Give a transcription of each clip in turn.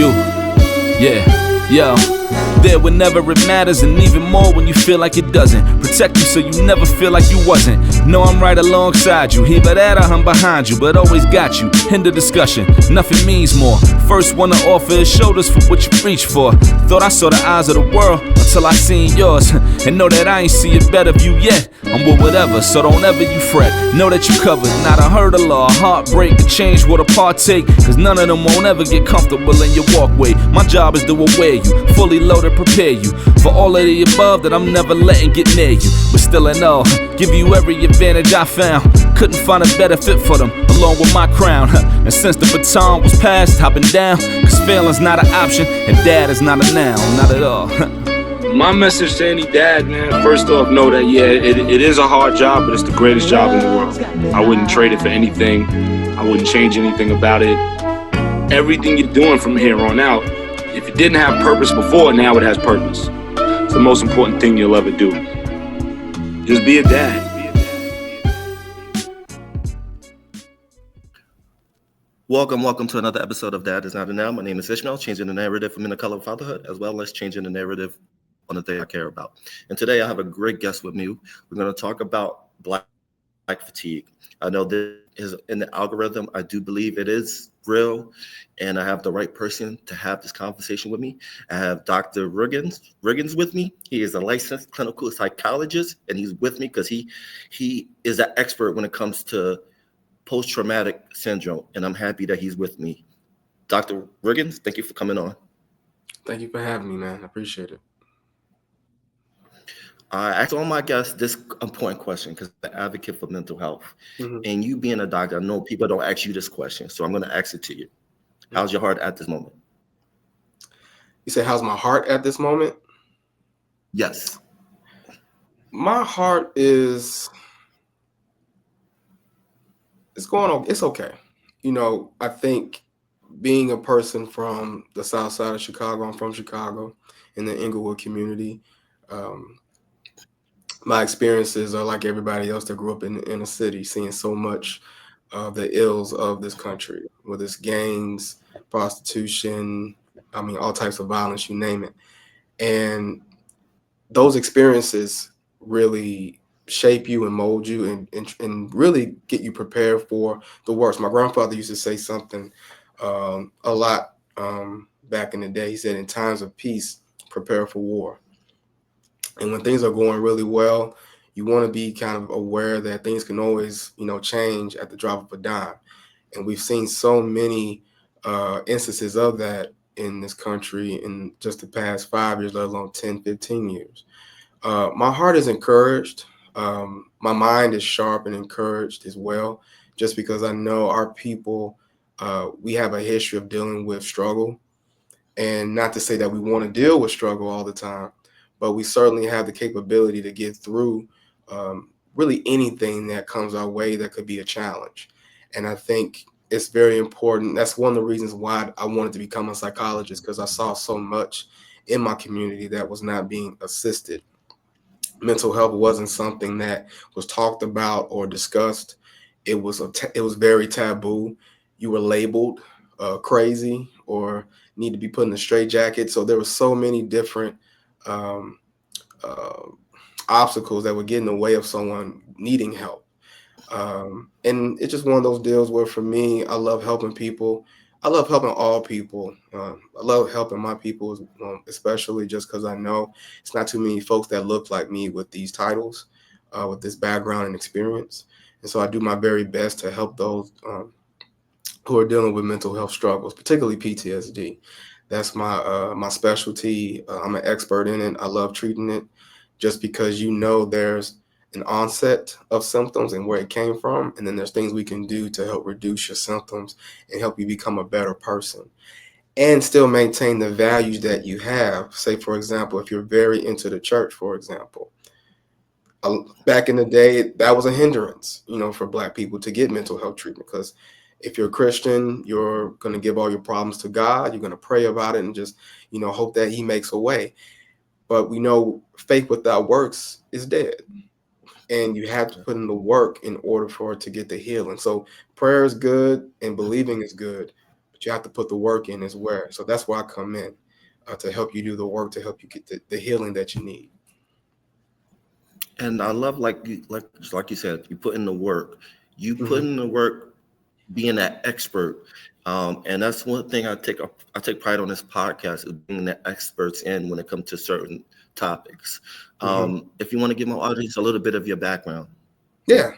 you. Yeah, yo. There whenever it matters, and even more when you feel like it doesn't. Protect you so you never feel like you wasn't. Know I'm right alongside you. Either that or I'm behind you, but always got you. End of discussion, nothing means more. First one to offer is shoulders for what you reach for. Thought I saw the eyes of the world until I seen yours. And know that I ain't see a better view yet. I'm with whatever, so don't ever you fret. Know that you covered, not a hurdle or a heartbreak. A change what a partake, cause none of them won't ever get comfortable in your walkway. My job is to aware you, fully loaded, prepare you for all of the above that I'm never letting get near you. But still in all, give you every advantage I found. Couldn't find a better fit for them, along with my crown. And since the baton was passed, I've been down. Cause failing's not an option, and dad is not a noun, not at all. My message to any dad, man, first off, know that, yeah, it is a hard job, but it's the greatest job in the world. I wouldn't trade it for anything. I wouldn't change anything about it. Everything you're doing from here on out, if it didn't have purpose before, now it has purpose. It's the most important thing you'll ever do. Just be a dad. Welcome to another episode of Dad Is Not a Now. My name is Ishmael, changing the narrative for men of color fatherhood, as well as changing the narrative on the thing I care about. And today I have a great guest with me. We're going to talk about Black fatigue. I know this is in the algorithm. I do believe it is real, and I have the right person to have this conversation with me. I have Dr. Riggins with me. He is a licensed clinical psychologist, and he's with me because he is an expert when it comes to post-traumatic syndrome, and I'm happy that he's with me. Dr. Riggins, thank you for coming on. Thank you for having me, man. I appreciate it. I asked all my guests this important question because I'm an advocate for mental health. Mm-hmm. And you being a doctor, I know people don't ask you this question, so I'm going to ask it to you. How's your heart at this moment? You say, how's my heart at this moment? Yes. My heart is... it's going on. It's okay. You know, I think being a person from the south side of Chicago, I'm from Chicago in the Inglewood community. My experiences are like everybody else that grew up in a city, seeing so much of the ills of this country, whether it's gangs, prostitution, all types of violence, you name it. And those experiences really shape you and mold you and really get you prepared for the worst. My grandfather used to say something a lot back in the day. He said, in times of peace, prepare for war. And when things are going really well, you want to be kind of aware that things can always, change at the drop of a dime. And we've seen so many instances of that in this country in just the past 5 years, let alone 10, 15 years. My heart is encouraged. My mind is sharp and encouraged as well, just because I know our people, we have a history of dealing with struggle. And not to say that we want to deal with struggle all the time, but we certainly have the capability to get through really anything that comes our way that could be a challenge. And I think it's very important. That's one of the reasons why I wanted to become a psychologist, because I saw so much in my community that was not being assisted. Mental health wasn't something that was talked about or discussed. It was very taboo. You were labeled crazy or need to be put in a straitjacket. So there were so many different obstacles that would get in the way of someone needing help. And it's just one of those deals where, for me, I love helping people. I love helping all people. I love helping my people, especially just because I know it's not too many folks that look like me with these titles, with this background and experience. And so I do my very best to help those who are dealing with mental health struggles, particularly PTSD. That's my specialty. I'm an expert in it. I love treating it, just because there's an onset of symptoms and where it came from. And then there's things we can do to help reduce your symptoms and help you become a better person and still maintain the values that you have. Say, for example, if you're very into the church, for example, back in the day, that was a hindrance, for Black people to get mental health treatment, because if you're a Christian, you're going to give all your problems to God. You're going to pray about it and just, hope that he makes a way. But we know faith without works is dead. And you have to put in the work in order for it to get the healing. So prayer is good and believing is good, but you have to put the work in as well. So that's where I come in, to help you do the work, to help you get the healing that you need. And I love, like you said, you put in the work. You put Mhm. in the work, being that expert, and that's one thing I take pride on this podcast is bringing the experts in when it comes to certain topics. Mhm. If you want to give my audience a little bit of your background. Yeah.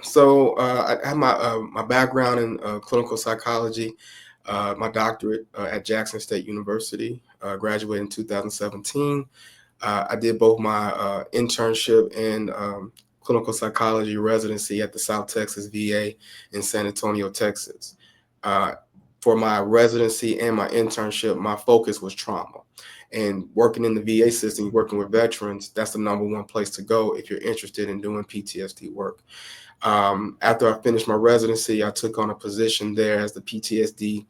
So I have my background in clinical psychology, my doctorate at Jackson State University. Graduated in 2017. I did both my internship and clinical psychology residency at the South Texas VA in San Antonio, Texas. Uh, for my residency and my internship, my focus was trauma. And working in the VA system, working with veterans, that's the number one place to go if you're interested in doing PTSD work. After I finished my residency, I took on a position there as the PTSD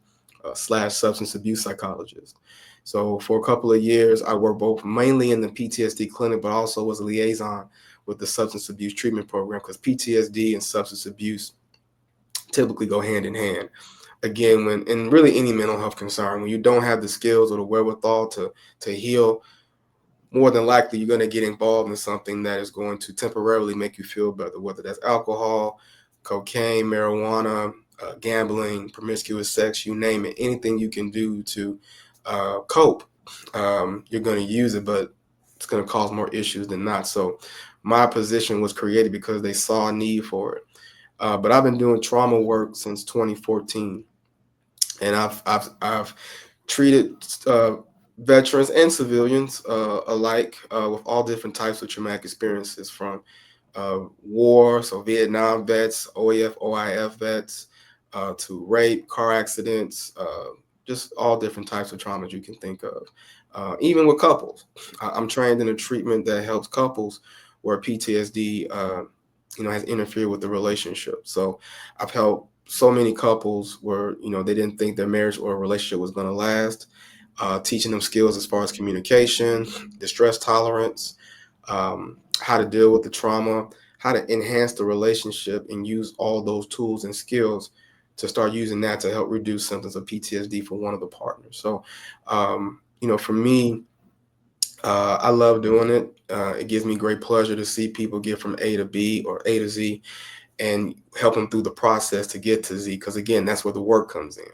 slash substance abuse psychologist. So for a couple of years, I worked both mainly in the PTSD clinic, but also was a liaison with the substance abuse treatment program, because PTSD and substance abuse typically go hand in hand. Again, when in really any mental health concern, when you don't have the skills or the wherewithal to heal, more than likely you're going to get involved in something that is going to temporarily make you feel better, whether that's alcohol, cocaine, marijuana, gambling, promiscuous sex, you name it. Anything you can do to cope, you're going to use it, but it's going to cause more issues than not. So my position was created because they saw a need for it. But I've been doing trauma work since 2014, and I've treated veterans and civilians alike with all different types of traumatic experiences, from war, so Vietnam vets, OEF, OIF vets, to rape, car accidents, just all different types of traumas you can think of. Even with couples, I'm trained in a treatment that helps couples where PTSD, has interfered with the relationship. So I've helped so many couples where they didn't think their marriage or relationship was going to last, teaching them skills as far as communication, distress tolerance, how to deal with the trauma, how to enhance the relationship, and use all those tools and skills to start using that to help reduce symptoms of PTSD for one of the partners. So, for me, I love doing it. It gives me great pleasure to see people get from A to B or A to Z and help them through the process to get to Z. Because again, that's where the work comes in.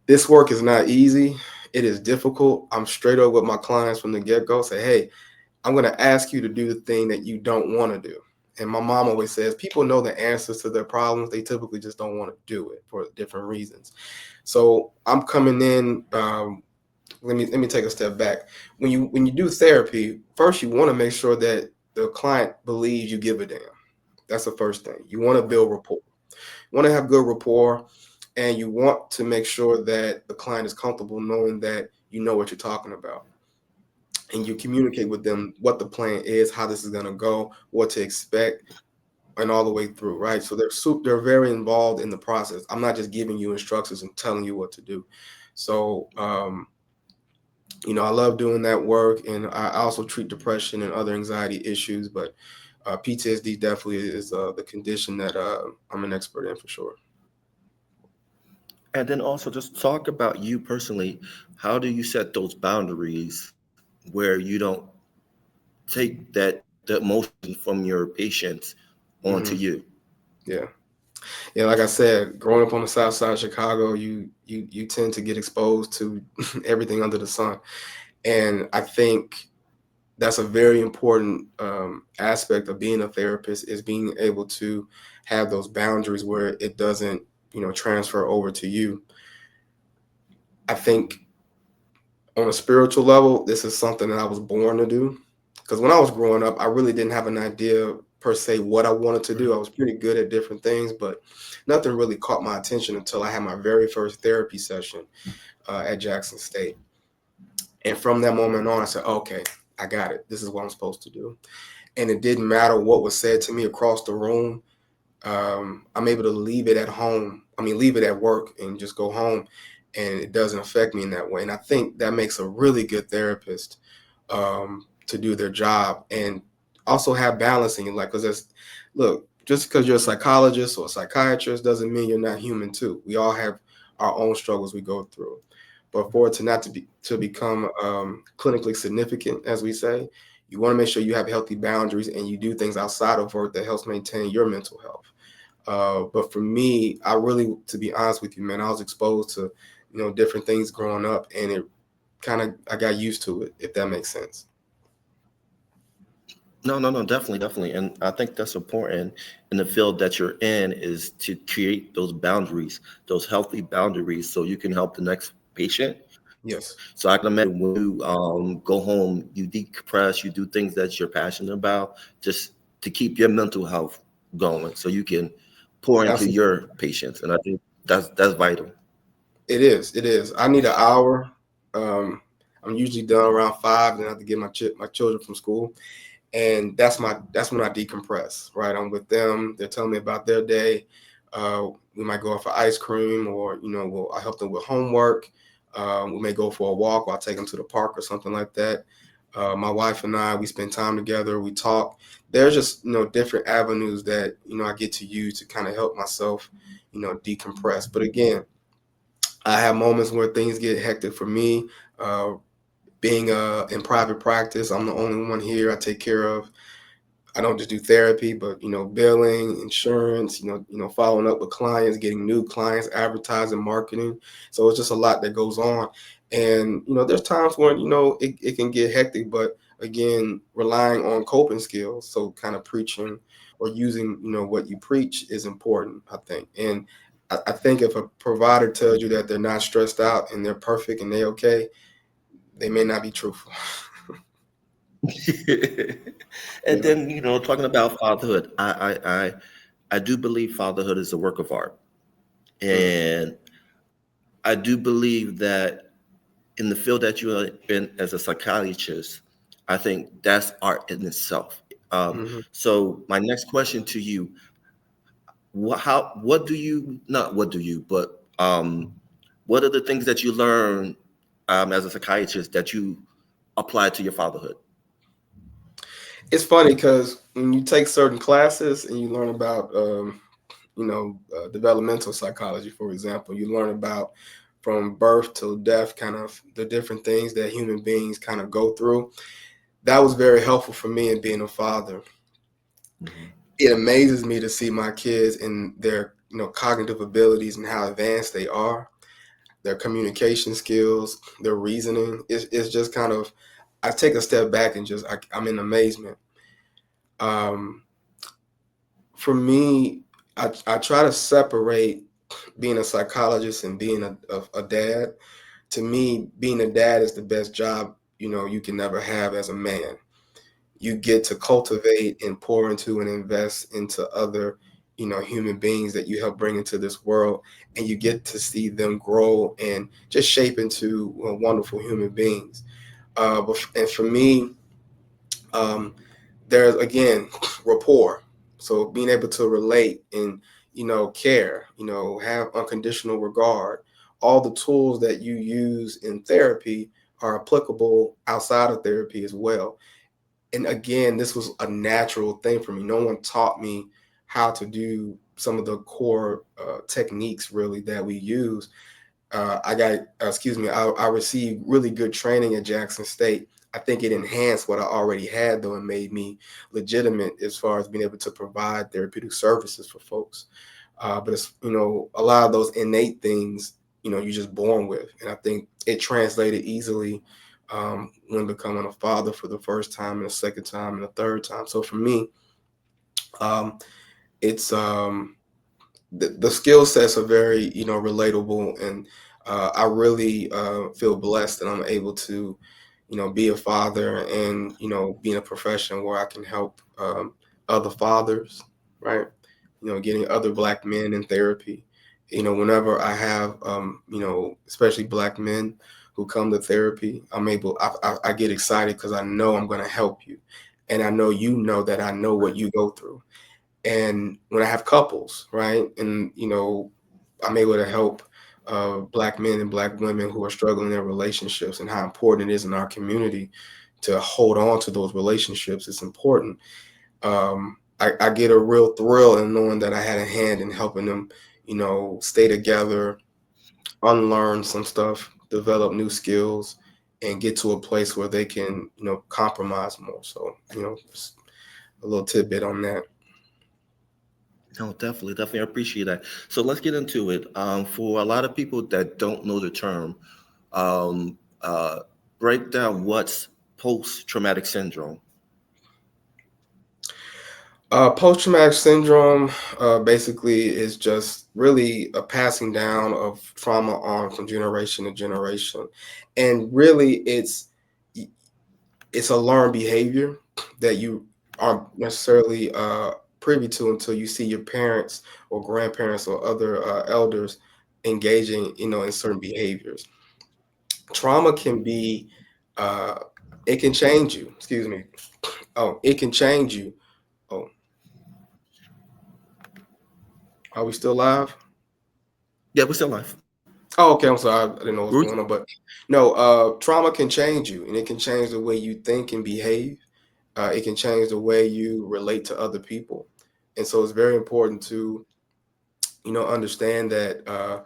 This work is not easy. It is difficult. I'm straight up with my clients from the get-go. Say, hey, I'm going to ask you to do the thing that you don't want to do. And my mom always says, people know the answers to their problems. They typically just don't want to do it for different reasons. So I'm coming in. Let me take a step back. When you do therapy, first you want to make sure that the client believes you give a damn. That's the first thing. You want to build rapport. You want to have good rapport, and you want to make sure that the client is comfortable knowing that you know what you're talking about. And you communicate with them what the plan is, how this is going to go, what to expect, and all the way through, right? So they're very involved in the process. I'm not just giving you instructions and telling you what to do. So, I love doing that work, and I also treat depression and other anxiety issues, but PTSD definitely is the condition that I'm an expert in for sure. And then also just talk about you personally. How do you set those boundaries where you don't take the emotion from your patients onto Hmm. you? Yeah. Yeah, like I said, growing up on the south side of Chicago, you tend to get exposed to everything under the sun. And I think that's a very important aspect of being a therapist, is being able to have those boundaries where it doesn't, transfer over to you. I think on a spiritual level, this is something that I was born to do. Because when I was growing up, I really didn't have an idea per se what I wanted to do. I was pretty good at different things, but nothing really caught my attention until I had my very first therapy session at Jackson State. And from that moment on, I said, okay, I got it. This is what I'm supposed to do. And it didn't matter what was said to me across the room. I'm able to leave it at home. Leave it at work and just go home, and it doesn't affect me in that way. And I think that makes a really good therapist, to do their job and also have balance in your life. Because look, just because you're a psychologist or a psychiatrist doesn't mean you're not human too. We all have our own struggles we go through. But for it to not to become clinically significant, as we say, you want to make sure you have healthy boundaries and you do things outside of work that helps maintain your mental health. But for me, I really, to be honest with you, man, I was exposed to, different things growing up, and it I got used to it, if that makes sense. No, definitely. And I think that's important in the field that you're in is to create those boundaries, those healthy boundaries, so you can help the next patient. Yes. So I can imagine when you go home, you decompress, you do things that you're passionate about, just to keep your mental health going, so you can pour into Absolutely. your patients. And I think that's vital. It is. It is. I need an hour. I'm usually done around 5, then I have to get my children from school. And that's when I decompress, right? I'm with them. They're telling me about their day. We might go out for ice cream, or I help them with homework. We may go for a walk, or I'll take them to the park or something like that. My wife and I, we spend time together. We talk. There's just different avenues that I get to use to kind of help myself, decompress. But again, I have moments where things get hectic for me. Being in private practice, I'm the only one here. I don't just do therapy, but billing, insurance, following up with clients, getting new clients, advertising, marketing. So it's just a lot that goes on. And there's times when it can get hectic, but again, relying on coping skills, so kind of preaching or using what you preach is important, I think. And I think if a provider tells you that they're not stressed out and they're perfect and they're okay, they may not be truthful. And then, talking about fatherhood, I do believe fatherhood is a work of art. Mm. And I do believe that in the field that you are in as a psychiatrist, I think that's art in itself. Mhm. So my next question to you, what do you, not what do you, but what are the things that you learn as a psychiatrist that you apply to your fatherhood? It's funny because when you take certain classes and you learn about, developmental psychology, for example, you learn about from birth till death, kind of the different things that human beings kind of go through. That was very helpful for me in being a father. Mhm. It amazes me to see my kids and their, cognitive abilities and how advanced they are, their communication skills, their reasoning. It's just kind of, I take a step back and I'm in amazement. Um, for me, I try to separate being a psychologist and being a dad. To me, being a dad is the best job you can never have as a man. You get to cultivate and pour into and invest into other human beings that you help bring into this world, and you get to see them grow and just shape into wonderful human beings. And for me, um, there's again rapport. So being able to relate and care, have unconditional regard. All the tools that you use in therapy are applicable outside of therapy as well. And again, this was a natural thing for me. No one taught me how to do some of the core techniques really that we use. I received really good training at Jackson State. I think it enhanced what I already had, though, and made me legitimate as far as being able to provide therapeutic services for folks. But it's, a lot of those innate things, you're just born with. And I think it translated easily when becoming a father for the first time and a second time and a third time. So for me, um, it's the skill sets are very relatable, and I really feel blessed that I'm able to be a father and be in a profession where I can help other fathers, right? Getting other Black men in therapy. Whenever I have especially Black men who come to therapy, I get excited because I know I'm going to help you, and I know that I know what you go through. And when I have couples, right, and I'm able to help Black men and Black women who are struggling in their relationships, and how important it is in our community to hold on to those relationships. It's important. I get a real thrill in knowing that I had a hand in helping them, stay together, unlearn some stuff, develop new skills, and get to a place where they can, compromise more. So, just a little tidbit on that. No, definitely, definitely, I appreciate that. So let's get into it. For a lot of people that don't know the term, um, break down what's post-traumatic syndrome. Post-traumatic syndrome basically is just really a passing down of trauma on from generation to generation, and really it's a learned behavior that you aren't necessarily privy to until you see your parents or grandparents or other elders engaging, in certain behaviors. Trauma can be, uh, it can change you. Excuse me. Oh, it can change you. Oh, are we still live? Yeah, we're still alive. Oh, okay. I'm sorry. I didn't know what was We're- going on, but no, trauma can change you, and it can change the way you think and behave. It can change the way you relate to other people, and so it's very important to, understand that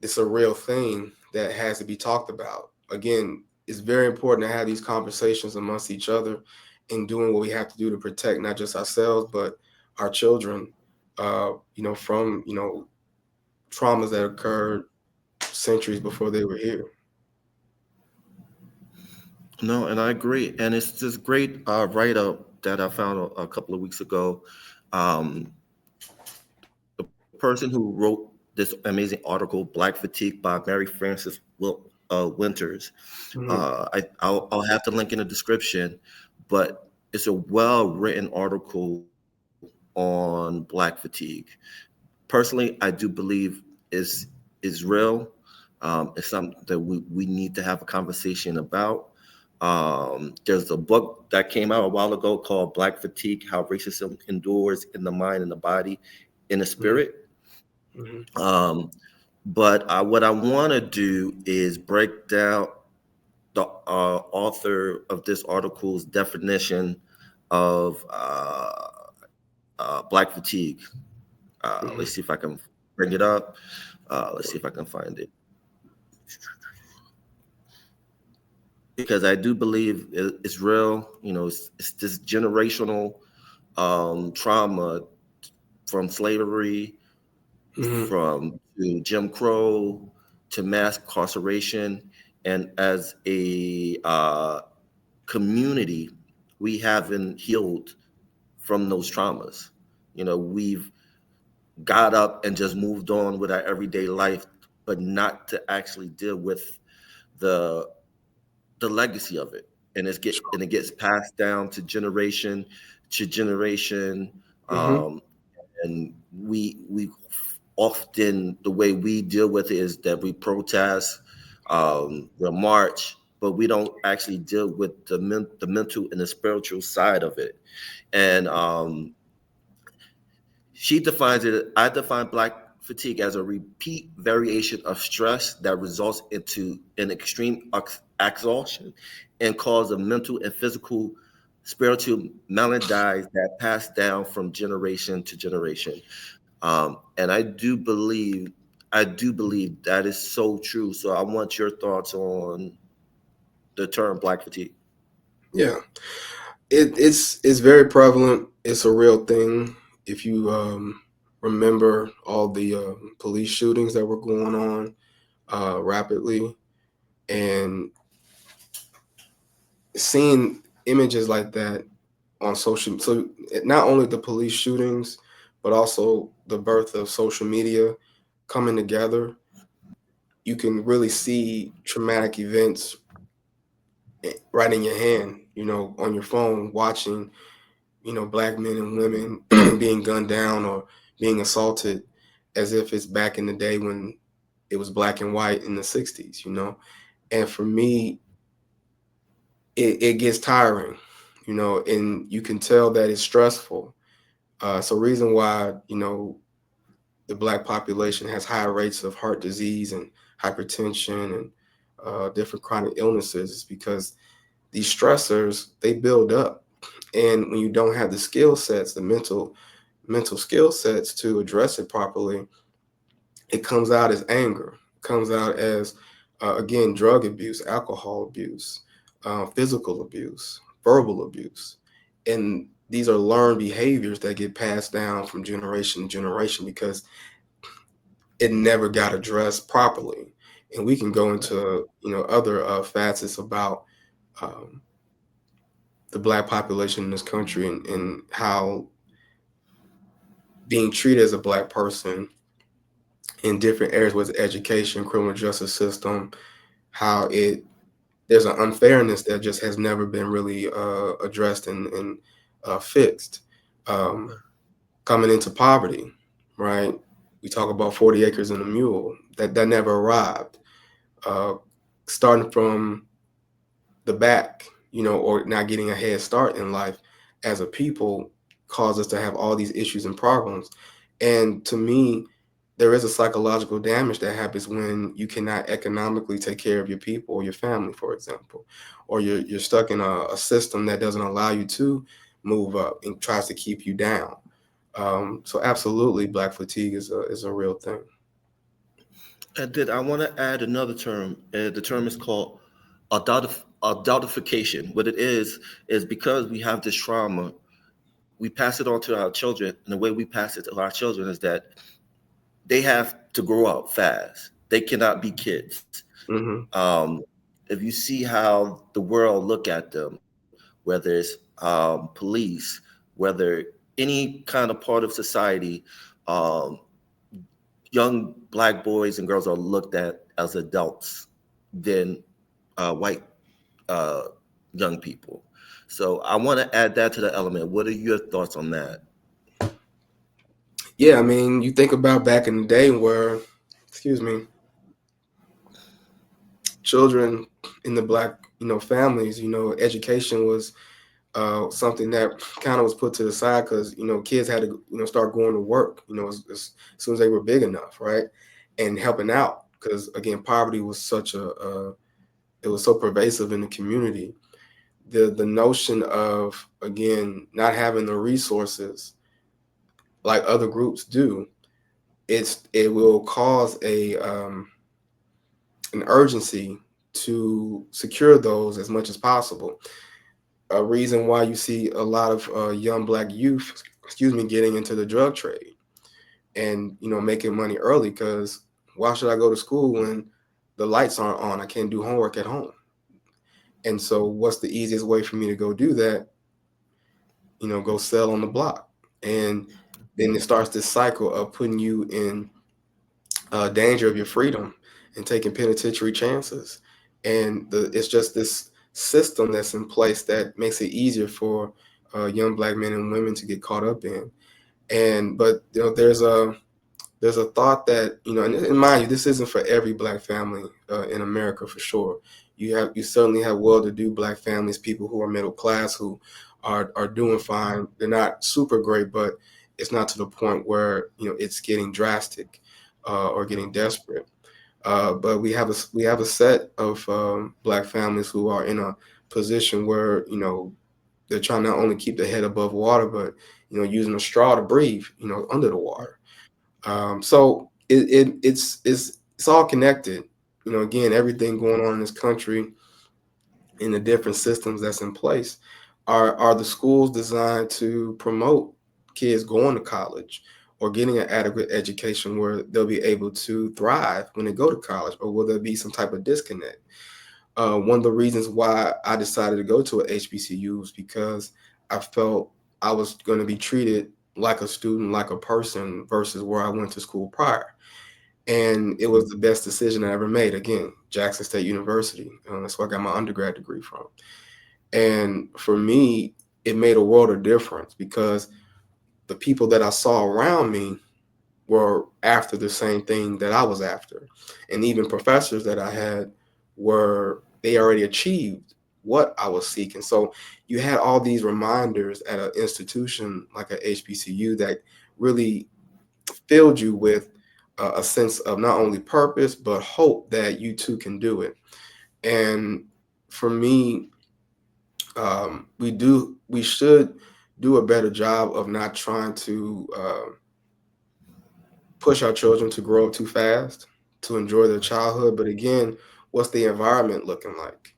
it's a real thing that has to be talked about. Again, it's very important to have these conversations amongst each other and doing what we have to do to protect not just ourselves but our children. From traumas that occurred centuries before they were here. No, and I agree. And it's this great write-up that I found a couple of weeks ago. Um, the person who wrote this amazing article, Black Fatigue by Mary Frances Winters. Hmm. I'll have the link in the description, but it's a well-written article on Black fatigue. Personally, I do believe is real. It's something that we need to have a conversation about. There's a book that came out a while ago called Black Fatigue: How Racism Endures in the Mind and the Body, in the Hmm. Spirit. Hmm. Um, but what I want to do is break down the author of this article's definition of black fatigue. Let's see if I can bring it up. Let's see if I can find it. Because I do believe it's real. It's this generational trauma from slavery, Hmm. from to Jim Crow, to mass incarceration, and as a community, we haven't healed from those traumas. We've got up and just moved on with our everyday life, but not to actually deal with the the legacy of it, and it gets passed down to generation. Hmm. um, and we often, the way we deal with it is that we protest, we'll march, but we don't actually deal with the mental and the spiritual side of it. And she defines it. I define black fatigue as a repeat variation of stress that results into an extreme exhaustion and cause of mental and physical spiritual maladies that pass down from generation to generation. And I do believe that is so true. So I want your thoughts on the term black fatigue. Yeah, it's very prevalent. It's a real thing. If you remember all the police shootings that were going on rapidly, and seeing images like that on social, so not only the police shootings, but also the birth of social media coming together, you can really see traumatic events right in your hand, on your phone, watching, black men and women being gunned down or being assaulted as if it's back in the day when it was black and white in the 60s, And for me, it gets tiring, and you can tell that it's stressful. So reason why, the black population has higher rates of heart disease and hypertension and different chronic illnesses is because these stressors, they build up. And when you don't have the skill sets, the mental skill sets to address it properly, it comes out as anger. comes out as, again, drug abuse, alcohol abuse, physical abuse, verbal abuse. And these are learned behaviors that get passed down from generation to generation because it never got addressed properly. And we can go into, other facets about um, the Black population in this country, and how being treated as a Black person in different areas, with education, criminal justice system, how it there's an unfairness that just has never been really addressed and fixed. Um, Coming into poverty, right? We talk about 40 acres and a mule. That never arrived. Uh, Starting from the back, or not getting a head start in life as a people, cause us to have all these issues and problems. And to me, there is a psychological damage that happens when you cannot economically take care of your people or your family, for example, or you're stuck in a system that doesn't allow you to move up and tries to keep you down. So absolutely, Black fatigue is a real thing. And then I want to add another term. The term is called adultification. What it is because we have this trauma, we pass it on to our children. And the way we pass it to our children is that they have to grow up fast. They cannot be kids. Hmm. If you see how the world look at them, whether it's police, whether any kind of part of society, um, young Black boys and girls are looked at as adults than white uh, young people. So I want to add that to the element. What are your thoughts on that? Yeah, I mean, you think about back in the day where, excuse me, children in the Black, families, education was something that kind of was put to the side because kids had to start going to work as soon as they were big enough, right, and helping out because again poverty was such it was so pervasive in the community. The notion of, again, not having the resources like other groups do, it will cause an urgency to secure those as much as possible. A reason why you see a lot of young Black youth, excuse me, getting into the drug trade and making money early, because why should I go to school when the lights aren't on? I can't do homework at home. And so what's the easiest way for me to go do that? Go sell on the block. And then it starts this cycle of putting you in danger of your freedom and taking penitentiary chances. And it's just this system that's in place that makes it easier for young Black men and women to get caught up in. And but there's a thought that and mind you, this isn't for every Black family in America for sure. You certainly have well-to-do Black families, people who are middle class, who are doing fine. They're not super great, but it's not to the point where it's getting drastic or getting desperate. But we have a set of Black families who are in a position where they're trying to not only keep their head above water, but using a straw to breathe under the water. So it's all connected. Again, everything going on in this country, in the different systems that's in place, are the schools designed to promote kids going to college or getting an adequate education where they'll be able to thrive when they go to college, or will there be some type of disconnect? One of the reasons why I decided to go to a HBCU was because I felt I was going to be treated like a student, like a person, versus where I went to school prior. And it was the best decision I ever made. Again, Jackson State University. That's where I got my undergrad degree from. And for me, it made a world of difference because the people that I saw around me were after the same thing that I was after. And even professors that I had they already achieved what I was seeking. So you had all these reminders at an institution like a HBCU that really filled you with a sense of not only purpose, but hope that you too can do it. And for me, we should do a better job of not trying to push our children to grow up too fast, to enjoy their childhood. But again, what's the environment looking like?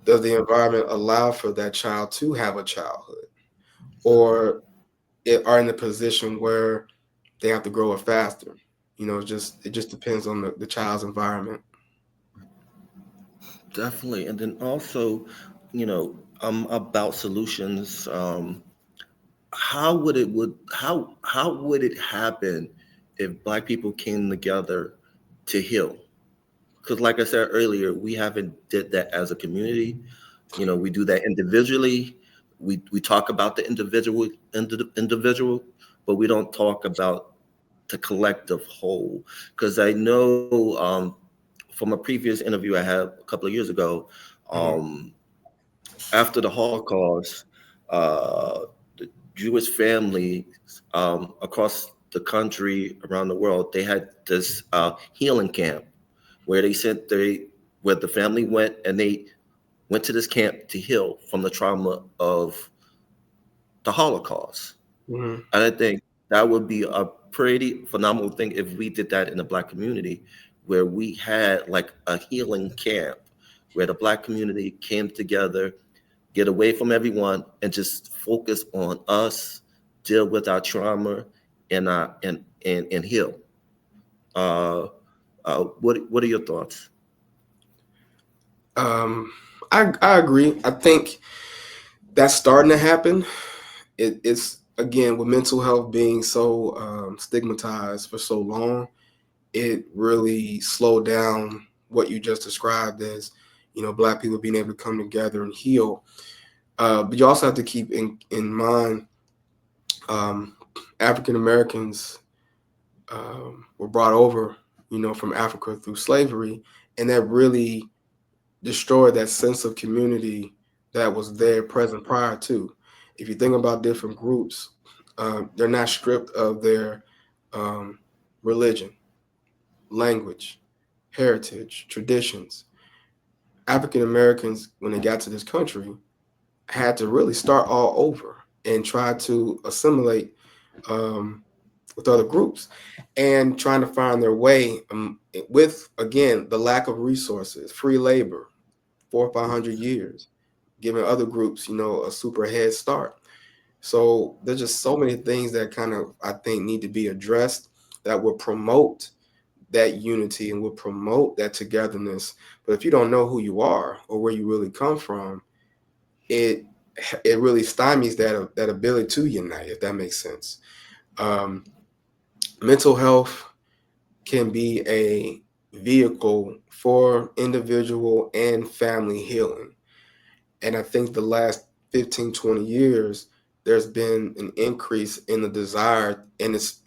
Does the environment allow for that child to have a childhood, or are in a position where they have to grow up faster? It just depends on the child's environment. Definitely. And then also, about solutions. How would it happen if Black people came together to heal? Because, like I said earlier, we haven't did that as a community. We do that individually. We talk about the individual, but we don't talk about the collective whole. Because I know, from a previous interview I had a couple of years ago, Mhm. um, after the Holocaust, the Jewish families across the country, around the world, they had this healing camp where where the family went, and they went to this camp to heal from the trauma of the Holocaust. Mhm. And I think that would be a pretty phenomenal thing if we did that in the Black community, where we had like a healing camp where the Black community came together, get away from everyone, and just focus on us, deal with our trauma, and heal. Uh, what are your thoughts? Um, I agree. I think that's starting to happen. It's again with mental health being so stigmatized for so long, it really slowed down what you just described as Black people being able to come together and heal. But you also have to keep in mind um, African Americans were brought over, from Africa through slavery, and that really destroyed that sense of community that was there present prior to. If you think about different groups, they're not stripped of their um, religion, language, heritage, traditions. African Americans, when they got to this country, had to really start all over and try to assimilate um, with other groups and trying to find their way with, again, the lack of resources, free labor, 400 or 500 years, giving other groups, a super head start. So there's just so many things that kind of, I think, need to be addressed that will promote that unity and will promote that togetherness. But if you don't know who you are or where you really come from, it it really stymies that ability to unite, if that makes sense. Um, Mental health can be a vehicle for individual and family healing. And I think the last 15, 20 years, there's been an increase in the desire, and it's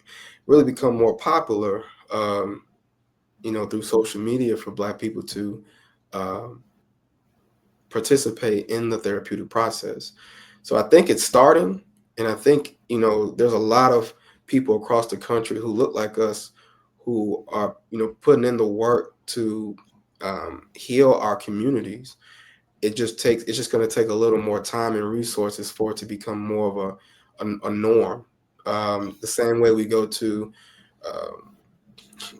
really become more popular, through social media for Black people to um, participate in the therapeutic process. So I think it's starting, and I think there's a lot of people across the country who look like us, who are putting in the work to heal our communities. It's just going to take a little more time and resources for it to become more of a norm. The same way we go to um,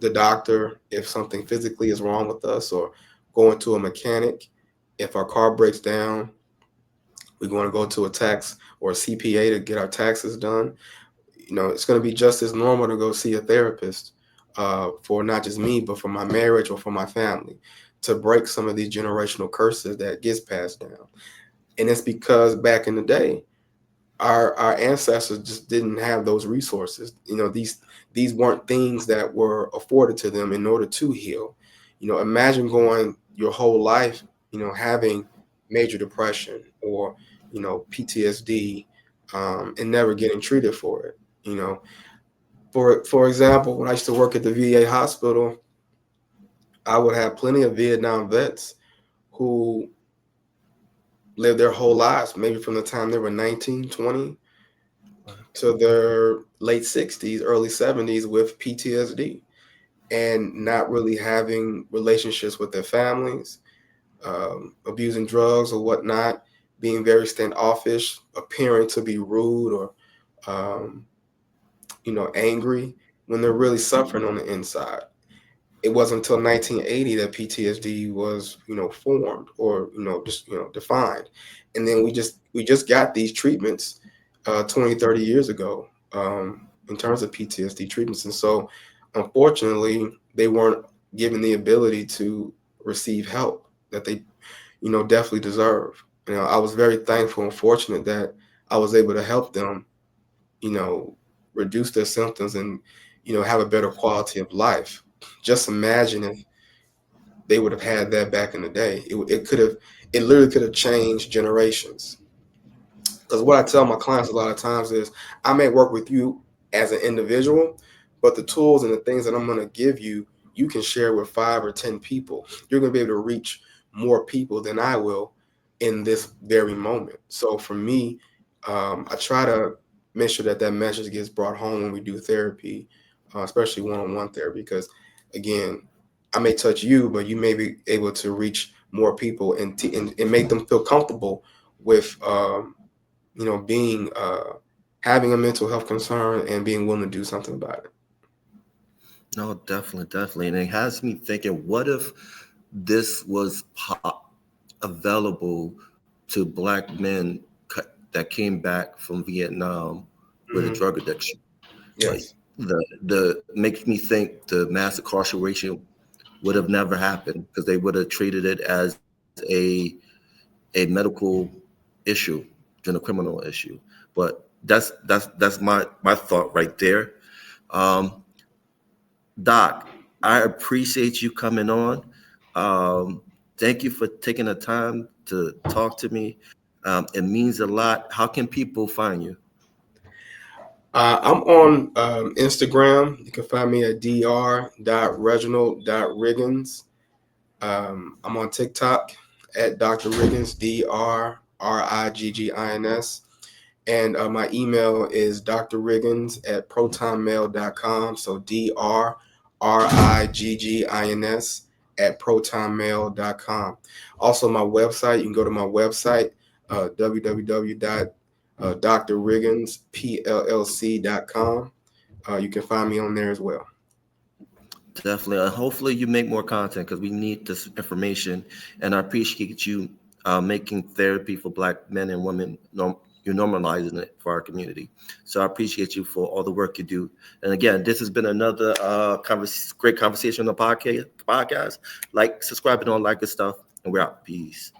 the doctor if something physically is wrong with us, or going to a mechanic if our car breaks down. We're going to go to a tax or a CPA to get our taxes done. It's going to be just as normal to go see a therapist, for not just me, but for my marriage or for my family, to break some of these generational curses that gets passed down. And it's because back in the day, our ancestors just didn't have those resources. These weren't things that were afforded to them in order to heal. Imagine going your whole life, having major depression or PTSD, and never getting treated for it. For example, when I used to work at the VA hospital, I would have plenty of Vietnam vets who lived their whole lives, maybe from the time they were 19, 20 to their late 60s, early 70s, with PTSD and not really having relationships with their families, abusing drugs or whatnot, being very standoffish, appearing to be rude or, um, angry when they're really suffering on the inside. it wasn't until 1980 that PTSD was, formed or, just, defined. And then we just got these treatments 20, 30 years ago in terms of PTSD treatments. And so, unfortunately, they weren't given the ability to receive help that they, definitely deserve. I was very thankful and fortunate that I was able to help them, you know, reduce their symptoms and, have a better quality of life. Just imagine if they would have had that back in the day. It literally could have changed generations. Because what I tell my clients a lot of times is I may work with you as an individual, but the tools and the things that I'm going to give you, you can share with 5 or 10 people. You're going to be able to reach more people than I will in this very moment. So for me, I try to make sure that message gets brought home when we do therapy, especially one-on-one therapy, because again, I may touch you, but you may be able to reach more people and make them feel comfortable with being having a mental health concern and being willing to do something about it. No, definitely. And it has me thinking, what if this was available to Black men that came back from Vietnam with a Mm-hmm. drug addiction? Like Yes. the makes me think the mass incarceration would have never happened because they would have treated it as a medical issue than a criminal issue. But that's my thought right there. Um, Doc, I appreciate you coming on. Thank you for taking the time to talk to me. It means a lot. How can people find you? I'm on Instagram. You can find me at dr.reginald.riggins. I'm on TikTok at Dr. Riggins, DrRiggins. And my email is drriggins@protonmail.com. So DrRiggins@protonmail.com. Also, my website, you can go to my website, www.drrigginspllc.com. You can find me on there as well. Definitely. Hopefully, you make more content because we need this information. And I appreciate you making therapy for Black men and women. You're normalizing it for our community. So I appreciate you for all the work you do. And again, this has been another great conversation on the podcast. Like, subscribe, and all that good stuff. And we're out. Peace.